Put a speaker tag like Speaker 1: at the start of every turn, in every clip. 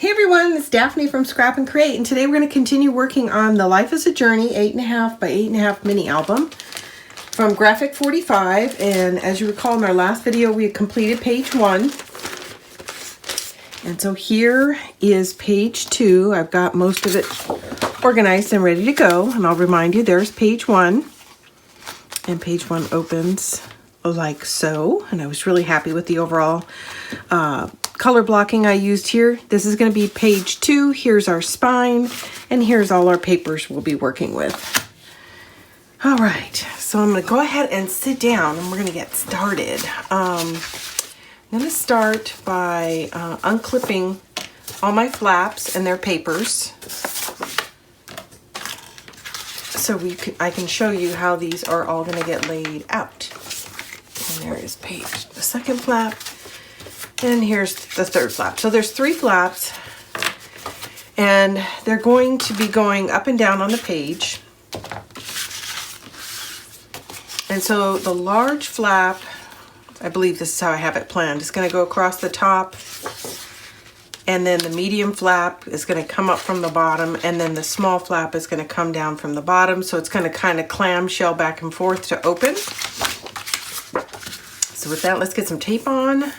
Speaker 1: Hey everyone, it's Daphne from Scrap and Create, and today we're going to continue working on the Life is a Journey 8.5 by 8.5 mini album from Graphic 45. And as you recall in our last video, we had completed page 1. And so here is page 2. I've got most of it organized and ready to go. And I'll remind you, there's page 1. And page 1 opens like so. And I was really happy with the overall color blocking I used here. This is going to be page 2. Here's our spine, and here's all our papers we'll be working with. All right, so I'm going to go ahead and sit down, and we're going to get started. I'm going to start by unclipping all my flaps and their papers, so I can show you how these are all going to get laid out. And there is the second flap. And here's the third flap. So there's 3 flaps, and they're going to be going up and down on the page. And so the large flap, I believe this is how I have it planned, is going to go across the top, and then the medium flap is going to come up from the bottom, and then the small flap is going to come down from the bottom. So it's going to kind of clamshell back and forth to open. So with that, let's get some tape on.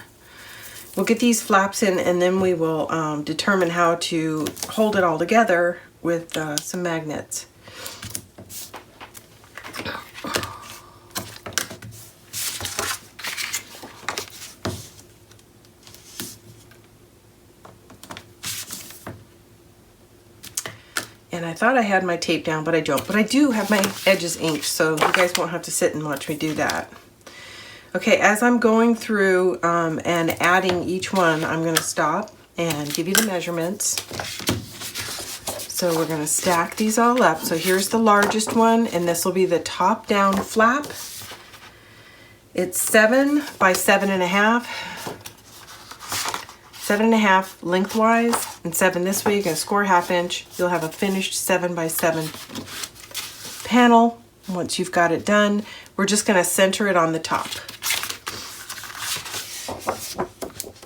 Speaker 1: We'll get these flaps in, and then we will determine how to hold it all together with some magnets. And I thought I had my tape down, but I don't. But I do have my edges inked, so you guys won't have to sit and watch me do that. Okay, as I'm going through and adding each one, I'm going to stop and give you the measurements. So we're going to stack these all up. So here's the largest one, and this will be the top down flap. It's 7 by 7.5. 7.5 lengthwise, and 7 this way. You're going to score 1/2 inch. You'll have a finished 7 by 7 panel. Once you've got it done, we're just going to center it on the top.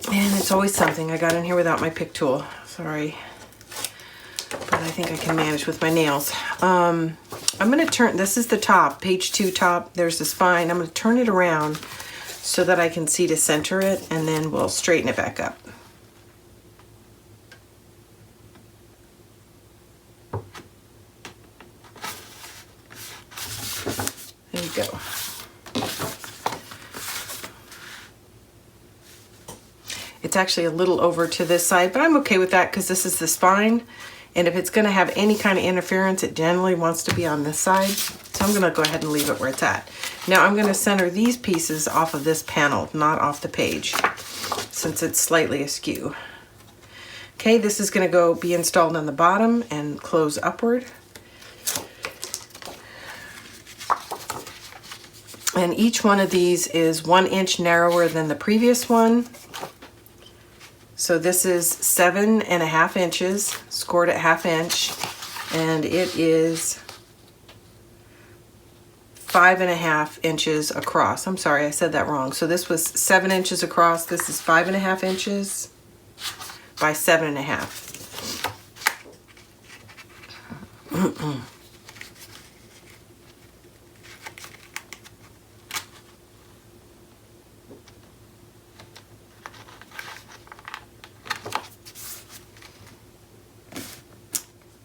Speaker 1: And it's always something. I got in here without my pick tool. Sorry. But I think I can manage with my nails. I'm going to turn, this is the top, page 2 top. There's the spine. I'm going to turn it around so that I can see to center it, and then we'll straighten it back up. There you go. It's actually a little over to this side, but I'm okay with that because this is the spine. And if it's going to have any kind of interference, it generally wants to be on this side. So I'm going to go ahead and leave it where it's at. Now I'm going to center these pieces off of this panel, not off the page, since it's slightly askew. Okay, this is going to be installed on the bottom and close upward. And each one of these is 1 inch narrower than the previous one. So this is 7.5 inches, scored at 1/2 inch, and it is 5.5 inches across. I'm sorry, I said that wrong. So this was 7 inches across. This is 5.5 inches by 7.5.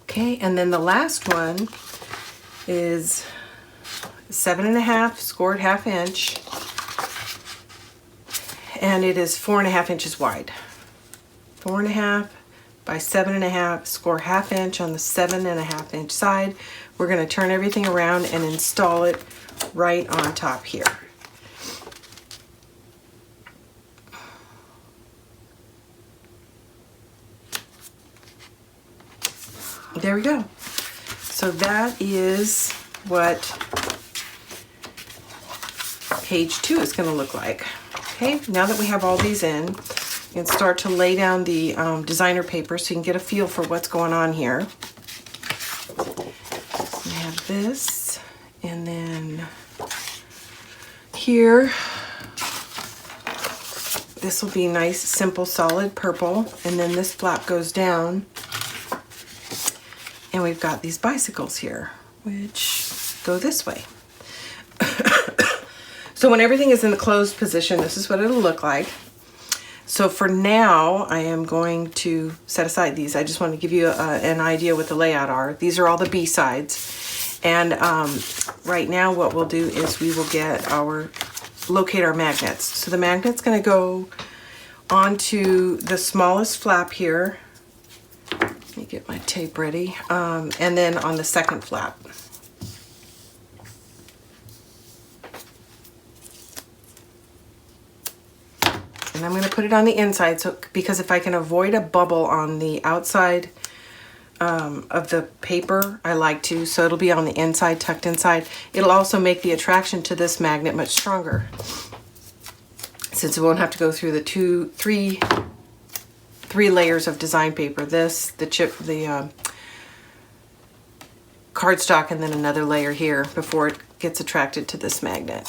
Speaker 1: Okay, and then the last one is 7.5, scored 1/2 inch, and it is 4.5 inches wide. 4.5 by 7.5, score 1/2 inch on the 7.5 inch side. We're going to turn everything around and install it right on top here. There we go. So that is what page 2 is going to look like. Okay, now that we have all these in, you can start to lay down the designer paper so you can get a feel for what's going on here. We have this, and then here this will be nice, simple, solid purple. And then this flap goes down. And we've got these bicycles here, which go this way. So when everything is in the closed position, this is what it'll look like. So for now, I am going to set aside these. I just want to give you an idea what the layout are. These are all the B-sides. And right now what we'll do is we will locate our magnets. So the magnet's going to go onto the smallest flap here. Let me get my tape ready. And then on the second flap. And I'm going to put it on the inside, because if I can avoid a bubble on the outside of the paper, I like to. So it'll be on the inside, tucked inside. It'll also make the attraction to this magnet much stronger, since it won't have to go through the three layers of design paper. This, the cardstock, and then another layer here before it gets attracted to this magnet.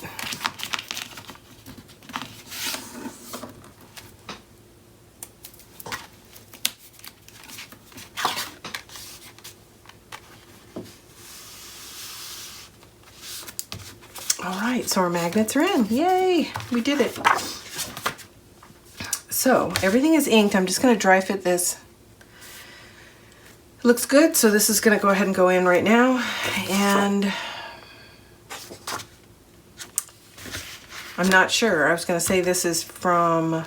Speaker 1: All right, so our magnets are in. Yay, we did it. So everything is inked. I'm just going to dry fit this. It looks good, so this is going to go ahead and go in right now. And I'm not sure. I was going to say this is from,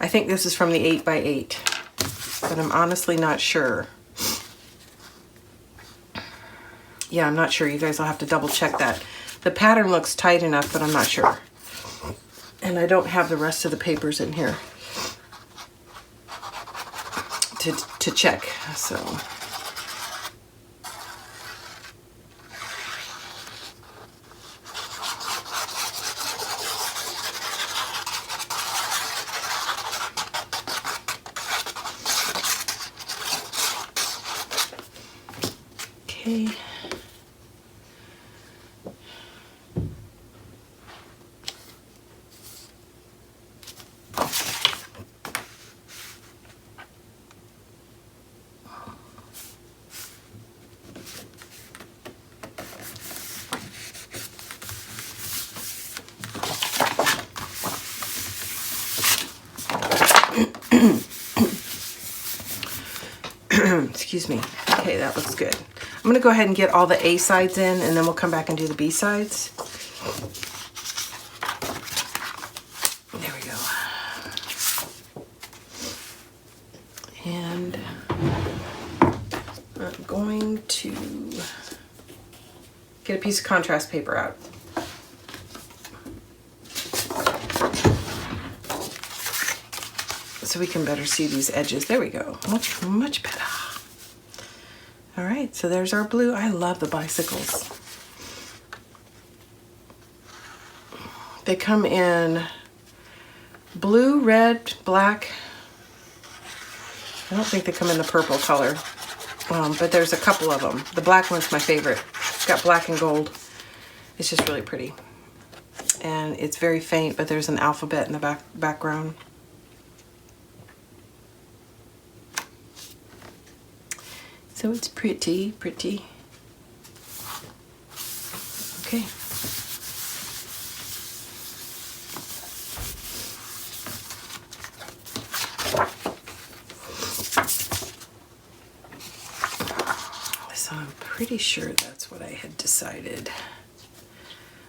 Speaker 1: I think this is from the 8x8, but I'm honestly not sure. Yeah, I'm not sure. You guys will have to double check that. The pattern looks tight enough, but I'm not sure. And I don't have the rest of the papers in here to check, so. Okay. Excuse me. Okay, that looks good. I'm going to go ahead and get all the A sides in, and then we'll come back and do the B sides. There we go. And I'm going to get a piece of contrast paper out. So we can better see these edges. There we go. Much, much better. All right, so there's our blue. I love the bicycles. They come in blue, red, black. I don't think they come in the purple color, but there's a couple of them. The black one's my favorite. It's got black and gold. It's just really pretty. And it's very faint, but there's an alphabet in the background. So it's pretty, pretty. Okay. So I'm pretty sure that's what I had decided.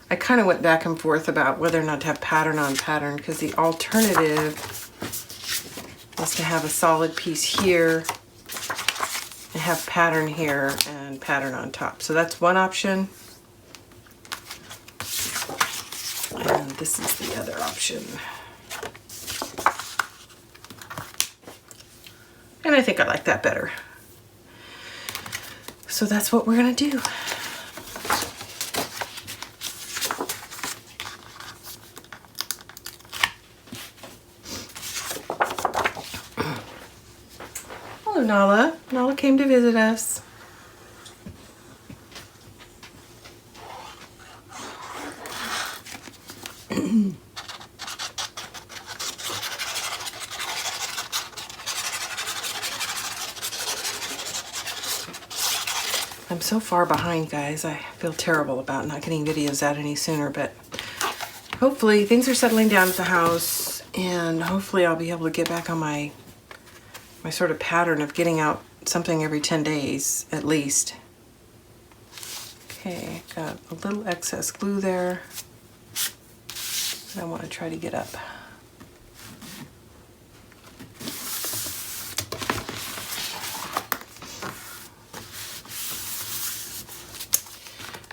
Speaker 1: I kind of went back and forth about whether or not to have pattern on pattern, because the alternative is to have a solid piece here and have pattern here and pattern on top. So that's one option. And this is the other option. And I think I like that better. So that's what we're gonna do. Hello, Nala. Nala came to visit us. I'm so far behind, guys. I feel terrible about not getting videos out any sooner, but hopefully things are settling down at the house, and hopefully I'll be able to get back on my sort of pattern of getting out something every 10 days at least. Okay, got a little excess glue there that I want to try to get up.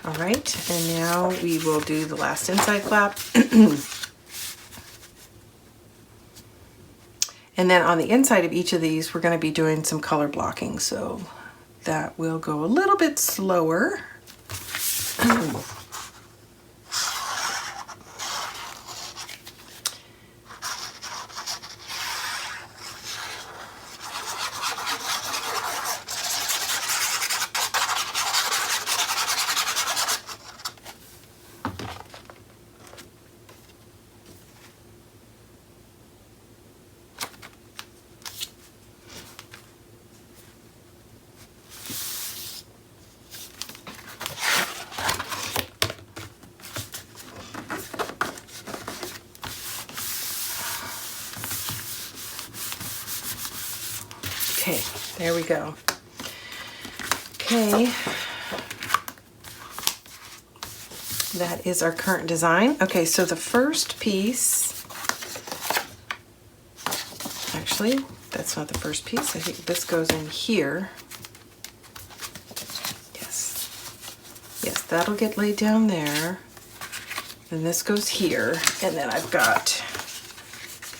Speaker 1: All right, and now we will do the last inside flap. And then on the inside of each of these, we're going to be doing some color blocking, so that will go a little bit slower. Okay, there we go. Okay, that is our current design. Okay, so the first piece, actually, that's not the first piece. I think this goes in here. Yes, that'll get laid down there. Then this goes here, and then I've got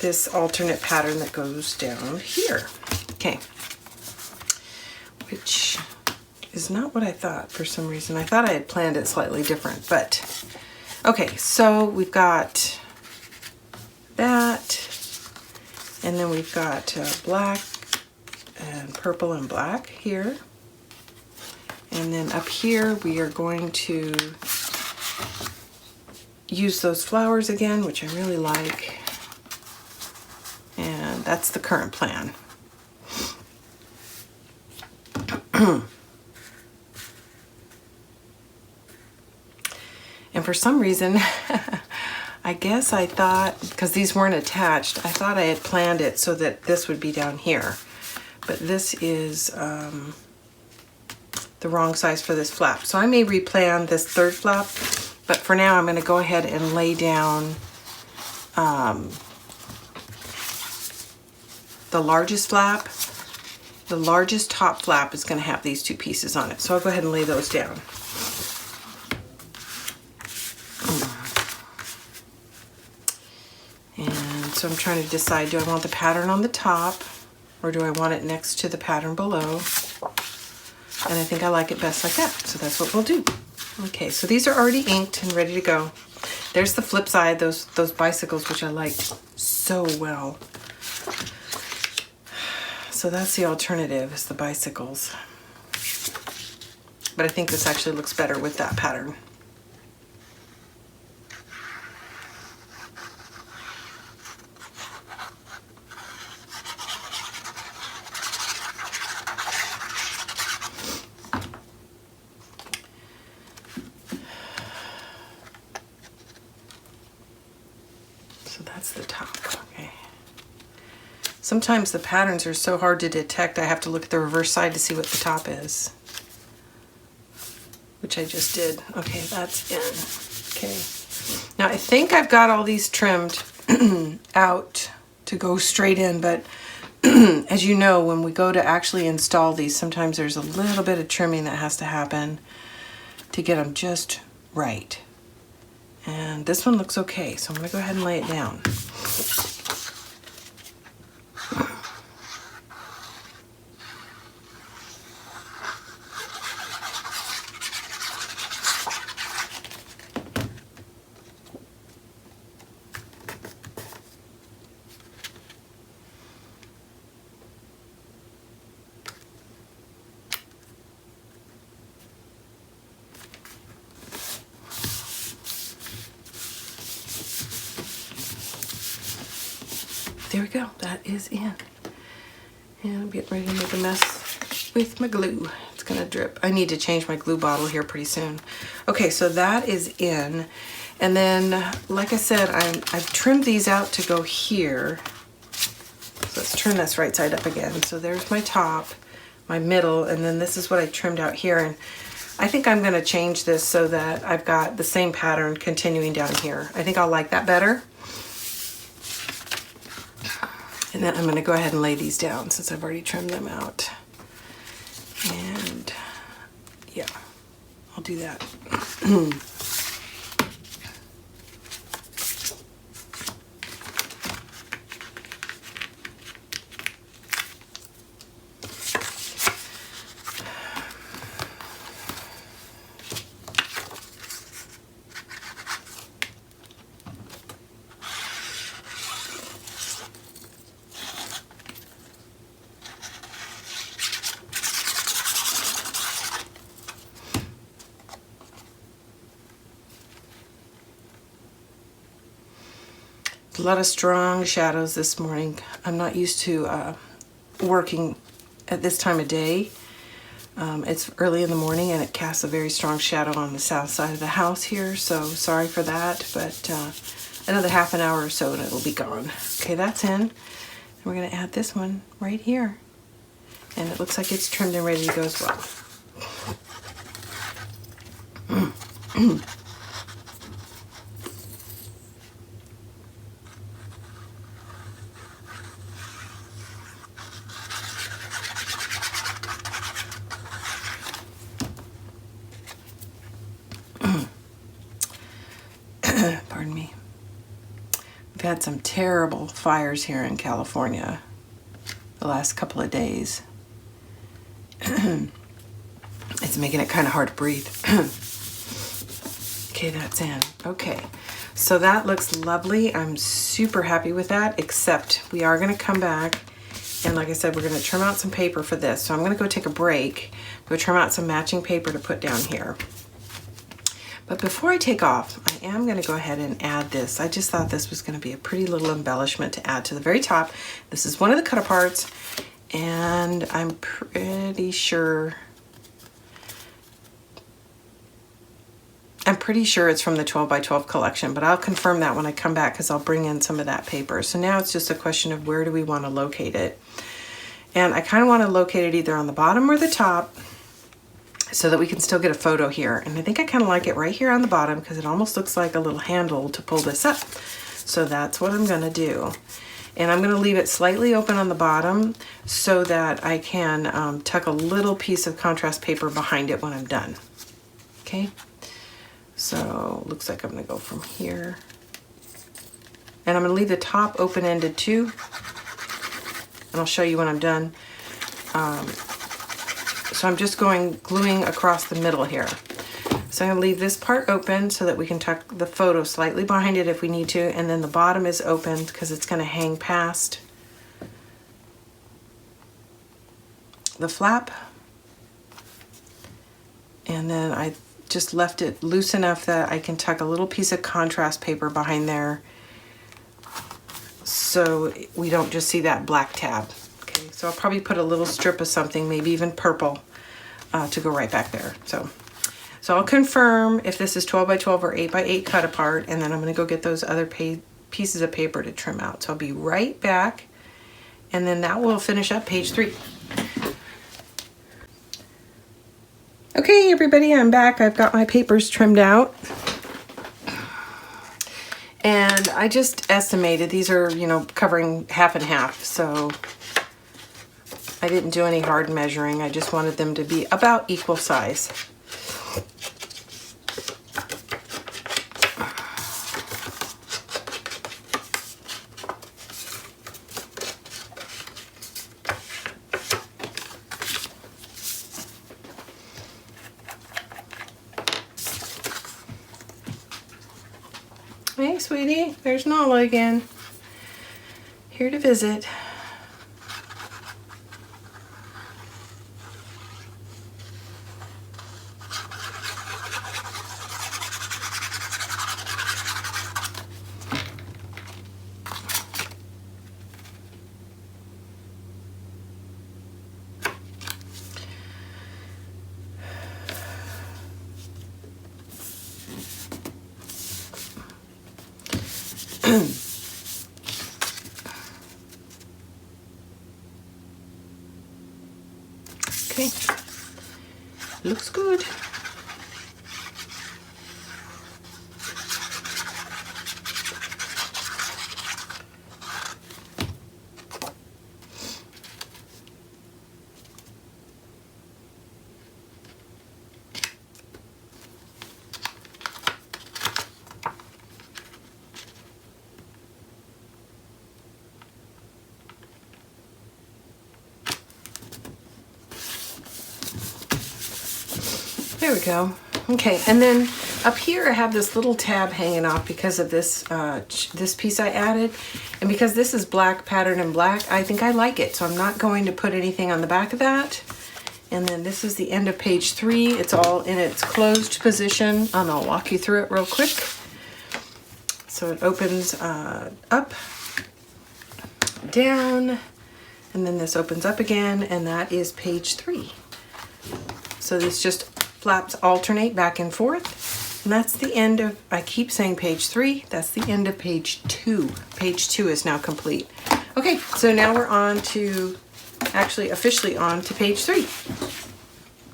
Speaker 1: this alternate pattern that goes down here. Okay, which is not what I thought for some reason. I thought I had planned it slightly different, but okay, so we've got that, and then we've got black and purple and black here. And then up here we are going to use those flowers again, which I really like. And that's the current plan. And for some reason, I guess I thought, because these weren't attached, I thought I had planned it so that this would be down here. But this is the wrong size for this flap. So I may replan this third flap, but for now I'm going to go ahead and lay down the largest flap. The largest top flap is going to have these two pieces on it. So I'll go ahead and lay those down. And so I'm trying to decide, do I want the pattern on the top or do I want it next to the pattern below? And I think I like it best like that. So that's what we'll do. Okay, so these are already inked and ready to go. There's the flip side, those bicycles, which I liked so well. So that's the alternative, is the bicycles. But I think this actually looks better with that pattern. So that's the top, okay. Sometimes the patterns are so hard to detect, I have to look at the reverse side to see what the top is. Which I just did. Okay, that's in. Okay. Now I think I've got all these trimmed out to go straight in, but as you know, when we go to actually install these, sometimes there's a little bit of trimming that has to happen to get them just right. And this one looks okay, so I'm gonna go ahead and lay it down. There we go, that is in. And I'm getting ready to make a mess with my glue. It's gonna drip. I need to change my glue bottle here pretty soon. Okay, so that is in. And then, like I said, I've trimmed these out to go here. So let's turn this right side up again. So there's my top, my middle, and then this is what I trimmed out here. And I think I'm gonna change this so that I've got the same pattern continuing down here. I think I'll like that better. And then I'm gonna go ahead and lay these down since I've already trimmed them out. And yeah, I'll do that. A lot of strong shadows this morning. I'm not used to working at this time of day. It's early in the morning and it casts a very strong shadow on the south side of the house here, so sorry for that, but another half an hour or so and it'll be gone. Okay, that's in. And we're gonna add this one right here. And it looks like it's trimmed and ready to go as well. Pardon me. We've had some terrible fires here in California the last couple of days. It's making it kind of hard to breathe. Okay, that's in. Okay, so that looks lovely. I'm super happy with that, except we are going to come back and like I said, we're going to trim out some paper for this. So I'm going to go take a break, go trim out some matching paper to put down here. But before I take off, I am going to go ahead and add this. I just thought this was going to be a pretty little embellishment to add to the very top. This is one of the cut aparts, and I'm pretty sure it's from the 12 by 12 collection, but I'll confirm that when I come back because I'll bring in some of that paper. So now it's just a question of where do we want to locate it. And I kind of want to locate it either on the bottom or the top, so that we can still get a photo here. And I think I kind of like it right here on the bottom because it almost looks like a little handle to pull this up. So that's what I'm gonna do. And I'm gonna leave it slightly open on the bottom so that I can tuck a little piece of contrast paper behind it when I'm done. Okay, so looks like I'm gonna go from here. And I'm gonna leave the top open-ended too. And I'll show you when I'm done. So I'm just gluing across the middle here. So I'm gonna leave this part open so that we can tuck the photo slightly behind it if we need to, and then the bottom is open because it's gonna hang past the flap. And then I just left it loose enough that I can tuck a little piece of contrast paper behind there so we don't just see that black tab. Okay, so I'll probably put a little strip of something, maybe even purple, to go right back there. So I'll confirm if this is 12 by 12 or 8 by 8 cut apart, and then I'm gonna go get those other pieces of paper to trim out. So I'll be right back, and then that will finish up page 3. Okay, everybody, I'm back. I've got my papers trimmed out. And I just estimated, these are, you know, covering half and half, so I didn't do any hard measuring. I just wanted them to be about equal size. Hey, sweetie, there's Nala again. Here to visit. Okay, looks good. There we go. Okay, and then up here I have this little tab hanging off because of this this piece I added, and because this is black pattern in black, I think I like it, so I'm not going to put anything on the back of that. And then this is the end of page 3. It's all in its closed position, and I'll walk you through it real quick. So it opens up, down, and then this opens up again, and that is page 3. So this just flaps alternate back and forth, and that's the end of, I keep saying page 3, that's the end of page 2. Page 2 is now complete. Okay, so now we're on to, actually officially on to page 3.